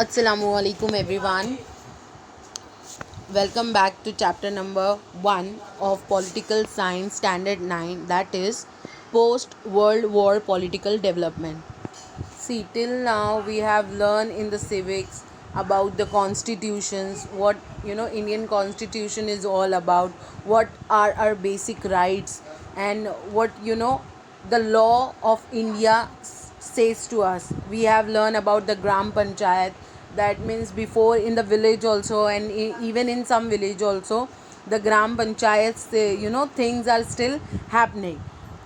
Assalamu alaikum everyone. Welcome back to chapter number 1 of Political Science Standard 9, that is Post World War Political Development. See, till now we have learned in the civics about the constitutions, what Indian constitution is all about, what are our basic rights, and what the law of India says to us. We have learned about the Gram Panchayat. That means before in the village also, and even in some village also, the Gram Panchayats, things are still happening.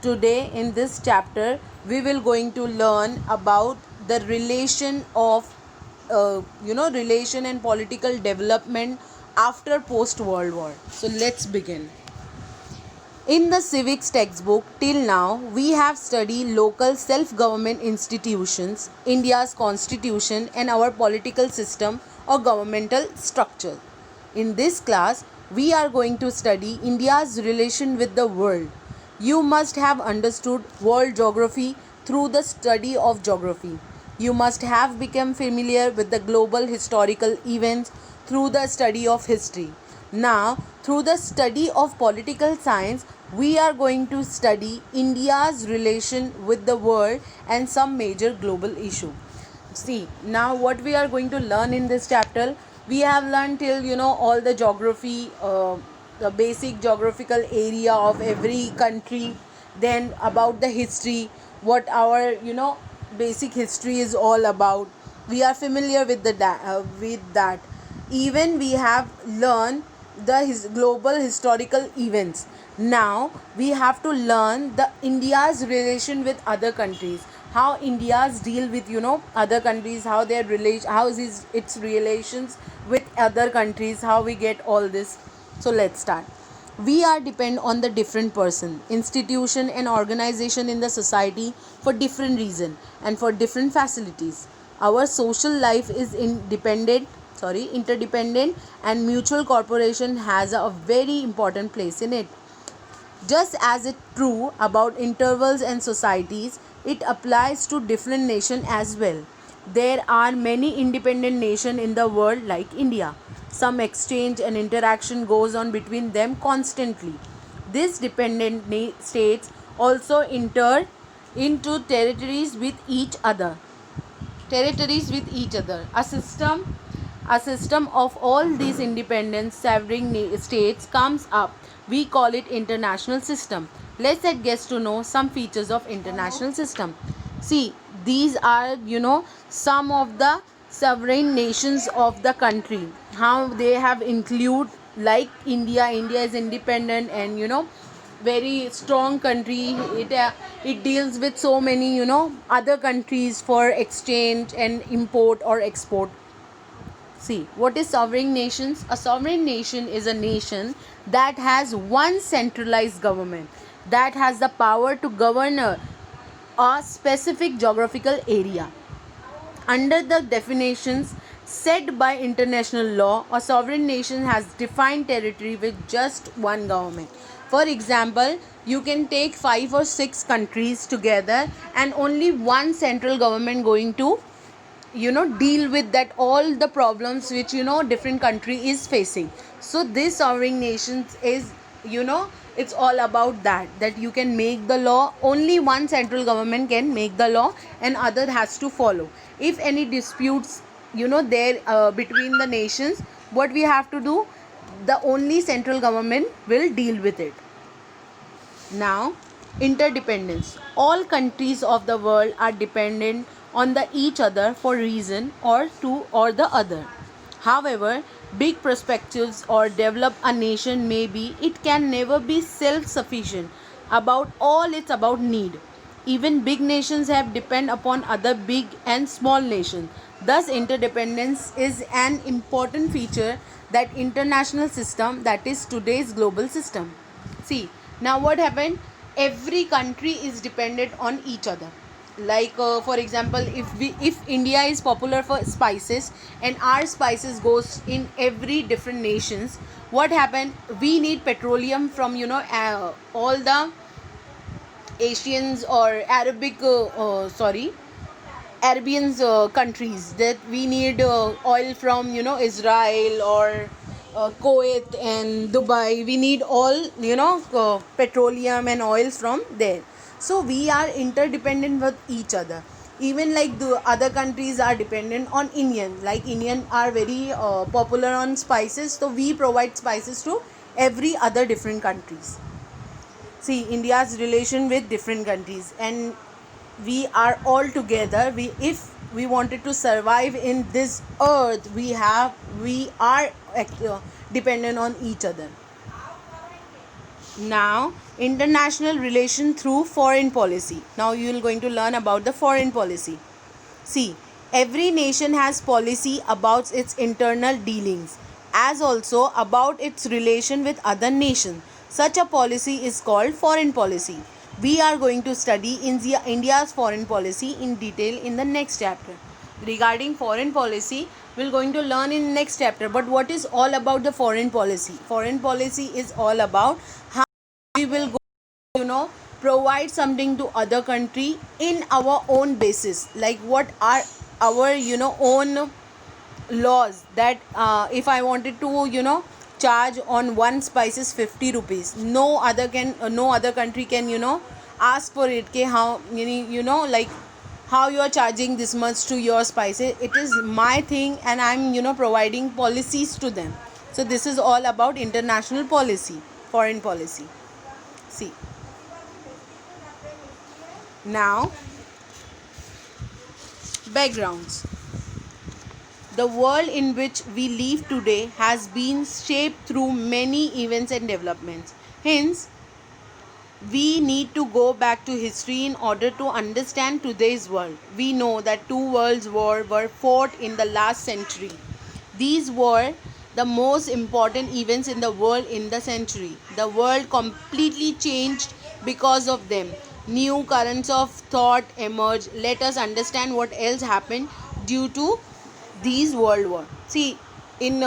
Today in this chapter we will going to learn about the relation of relation and political development after post world war. So let's begin. In the civics textbook till now, we have studied local self-government institutions, India's constitution and our political system or governmental structure. In this class, we are going to study India's relation with the world. You must have understood world geography through the study of geography. You must have become familiar with the global historical events through the study of history. Now, through the study of political science, we are going to study India's relation with the world and some major global issue. See, now what we are going to learn in this chapter, we have learned till all the geography, the basic geographical area of every country, then about the history, what our basic history is all about. We are familiar with with that. Even we have learned the global historical events. Now we have to learn the India's relation with other countries, how India's deal with other countries, how their relation, how is its relations with other countries, how we get all this. So let's start. We are depend on the different person, institution and organization in the society for different reason and for different facilities. Our social life is interdependent, and mutual cooperation has a very important place in it. Just as it true about intervals and societies, it applies to different nations as well. There are many independent nations in the world like India. Some exchange and interaction goes on between them constantly. These dependent states also enter into territories with each other. A system of all these independent sovereign states comes up. We call it international system. Let's get to know some features of international system. See, these are some of the sovereign nations of the country, how they have include, like India is independent and very strong country. It deals with so many other countries for exchange and import or export. See, what is sovereign nations? A sovereign nation is a nation that has one centralized government that has the power to govern a specific geographical area. Under the definitions set by international law, a sovereign nation has defined territory with just one government. For example, you can take 5 or 6 countries together and only one central government going to deal with that all the problems which different country is facing. So this sovereign nations is it's all about that you can make the law. Only one central government can make the law and other has to follow. If any disputes there between the nations, what we have to do, the only central government will deal with it. Now, interdependence. All countries of the world are dependent on the each other for reason or two or the other. However, big perspectives or develop a nation may be, it can never be self-sufficient about all it's about need. Even big nations have depend upon other big and small nations. Thus, interdependence is an important feature that international system, that is today's global system. See, now what happened? Every country is dependent on each other. Like for example, if India is popular for spices and our spices goes in every different nations, what happened? We need petroleum from all the Asians or Arabic Arabian countries, that we need oil from Israel or Kuwait and Dubai. We need all petroleum and oils from there. So we are interdependent with each other. Even like the other countries are dependent on Indian. Like Indian are very popular on spices, so we provide spices to every other different countries. See India's relation with different countries, and we are all together. We If we wanted to survive in this earth, we are dependent on each other. Now, international relation through foreign policy. Now you are going to learn about the foreign policy. See, every nation has policy about its internal dealings, as also about its relation with other nations. Such a policy is called foreign policy. We are going to study India's foreign policy in detail in the next chapter. Regarding foreign policy, we're going to learn in next chapter. But what is all about the foreign policy? Foreign policy is all about how we will go, provide something to other country in our own basis. Like what are our own laws, that if I wanted to charge on one spices 50 rupees, no other country can ask for it. Ke how like how you are charging this much to your spices. It is my thing, and I'm providing policies to them. So this is all about international policy, foreign policy. See, now backgrounds. The world in which we live today has been shaped through many events and developments. Hence, we need to go back to history in order to understand today's world. We know that two world wars were fought in the last century. These were the most important events in the world in the century. The world completely changed because of them. New currents of thought emerged. Let us understand what else happened due to these world wars. See, in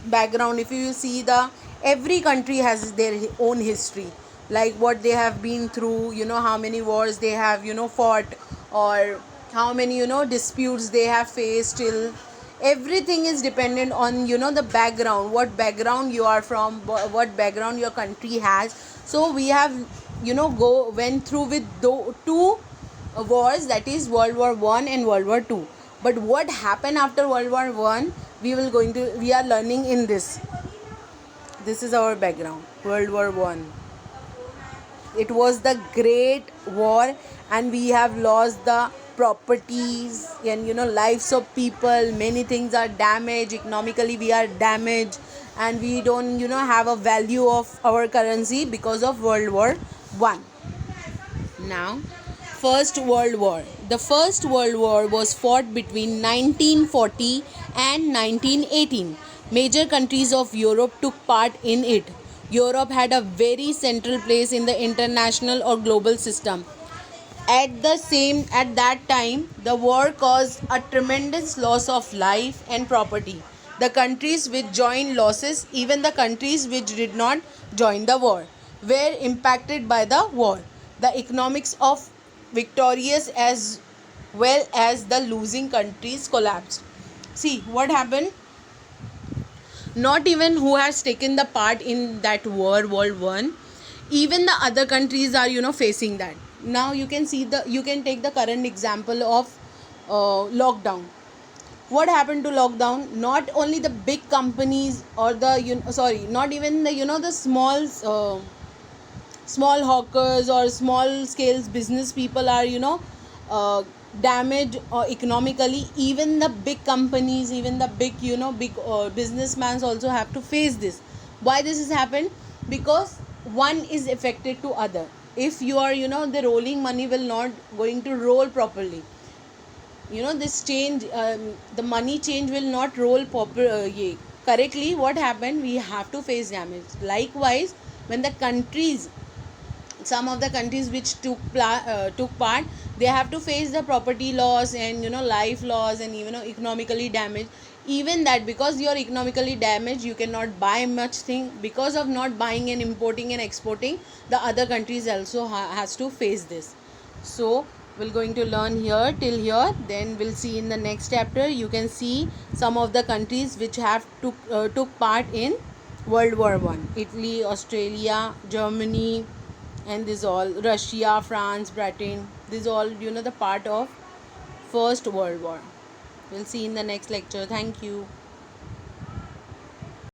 background, if you see, the every country has their own history, like what they have been through, how many wars they have fought, or how many disputes they have faced till. Everything is dependent on the background, what background you are from, what background your country has. So we have go went through with two wars, that is World War 1 and World War 2. But what happened after World War 1, we are learning in this. This is our background. World War 1, it was the great war, and we have lost the properties and lives of people. Many things are damaged. Economically we are damaged, and we don't have a value of our currency because of World War 1. Now, First World War. The First World War was fought between 1940 and 1918. Major countries of Europe took part in it. Europe had a very central place in the international or global system. At that time, the war caused a tremendous loss of life and property. The countries which joined losses, even the countries which did not join the war, were impacted by the war. The economics of victorious as well as the losing countries collapsed. See what happened. Not even who has taken the part in that war, World 1, even the other countries are facing that. Now you can take the current example of lockdown. What happened to lockdown? Not only the big companies, or not even the small hawkers or small scale business people are damaged economically. Even the big companies, even the big businessmen also have to face this. Why this has happened? Because one is affected to other. If you are the rolling money will not going to roll properly. This change, the money change will not roll correctly. What happened? We have to face damage. Likewise, when the countries, some of the countries which took part, they have to face the property loss and life loss, and even economically damaged. Even that, because you are economically damaged, you cannot buy much thing. Because of not buying and importing and exporting, the other countries also has to face this. So we're going to learn here till here. Then we'll see in the next chapter. You can see some of the countries which have took part in World War I: Italy, Australia, Germany, and this all, Russia, France, Britain. This all, the part of First World War. We'll see in the next lecture. Thank you.